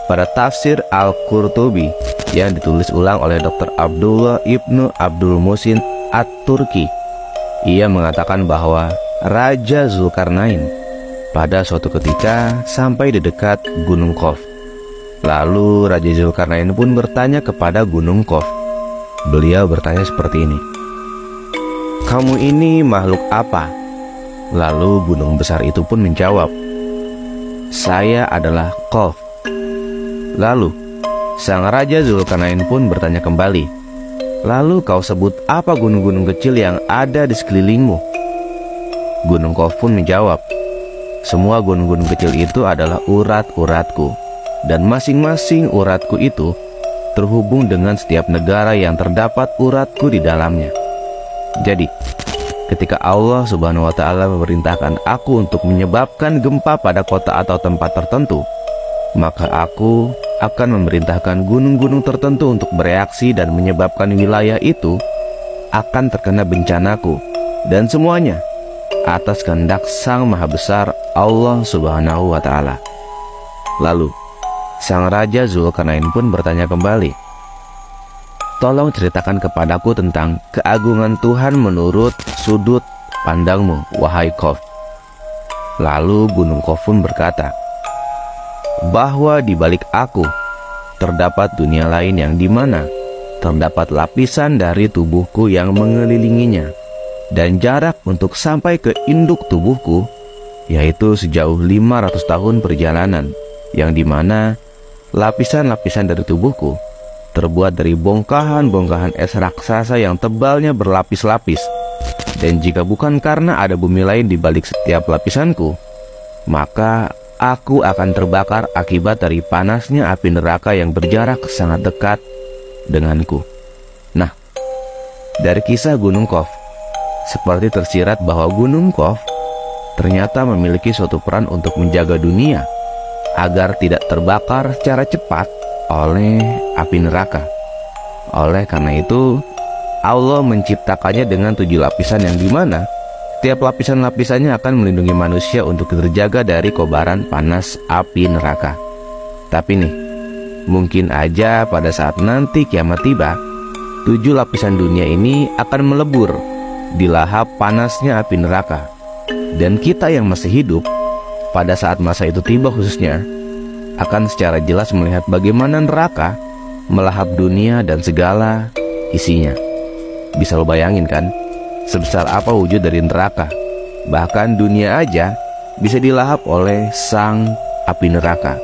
pada tafsir Al-Qurtubi yang ditulis ulang oleh Dr. Abdullah Ibnu Abdul Muhsin At-Turki. Ia mengatakan bahwa Raja Zulkarnain pada suatu ketika sampai di dekat Gunung Qaf. Lalu Raja Zulkarnain pun bertanya kepada Gunung Qaf. Beliau bertanya seperti ini, "Kamu ini makhluk apa?" Lalu gunung besar itu pun menjawab, "Saya adalah Qaf." Lalu sang Raja Zulkarnain pun bertanya kembali, "Lalu kau sebut apa gunung-gunung kecil yang ada di sekelilingmu?" Gunung Qaf pun menjawab, "Semua gunung-gunung kecil itu adalah urat-uratku, dan masing-masing uratku itu terhubung dengan setiap negara yang terdapat uratku di dalamnya." Jadi, ketika Allah Subhanahu wa Ta'ala memerintahkan aku untuk menyebabkan gempa pada kota atau tempat tertentu, maka aku akan memerintahkan gunung-gunung tertentu untuk bereaksi dan menyebabkan wilayah itu akan terkena bencanaku, dan semuanya atas kehendak Sang Maha Besar Allah Subhanahu wa Ta'ala. Lalu sang Raja Zulkarnain pun bertanya kembali, "Tolong ceritakan kepadaku tentang keagungan Tuhan menurut sudut pandangmu, wahai Qaf." Lalu Gunung Qaf pun berkata, "Bahwa di balik aku terdapat dunia lain yang dimana terdapat lapisan dari tubuhku yang mengelilinginya, dan jarak untuk sampai ke induk tubuhku yaitu sejauh 500 tahun perjalanan, yang dimana lapisan-lapisan dari tubuhku terbuat dari bongkahan-bongkahan es raksasa yang tebalnya berlapis-lapis, dan jika bukan karena ada bumi lain di balik setiap lapisanku, maka aku akan terbakar akibat dari panasnya api neraka yang berjarak sangat dekat denganku." Nah, dari kisah Gunung Qaf seperti tersirat bahwa Gunung Qaf ternyata memiliki suatu peran untuk menjaga dunia agar tidak terbakar secara cepat oleh api neraka. Oleh karena itu, Allah menciptakannya dengan 7 lapisan yang dimana setiap lapisan-lapisannya akan melindungi manusia untuk terjaga dari kobaran panas api neraka. Tapi nih, mungkin aja pada saat nanti kiamat tiba, 7 lapisan dunia ini akan melebur di lahap panasnya api neraka. Dan kita yang masih hidup pada saat masa itu tiba khususnya akan secara jelas melihat bagaimana neraka melahap dunia dan segala isinya. Bisa lo bayangin kan, sebesar apa wujud dari neraka? Bahkan dunia aja bisa dilahap oleh sang api neraka.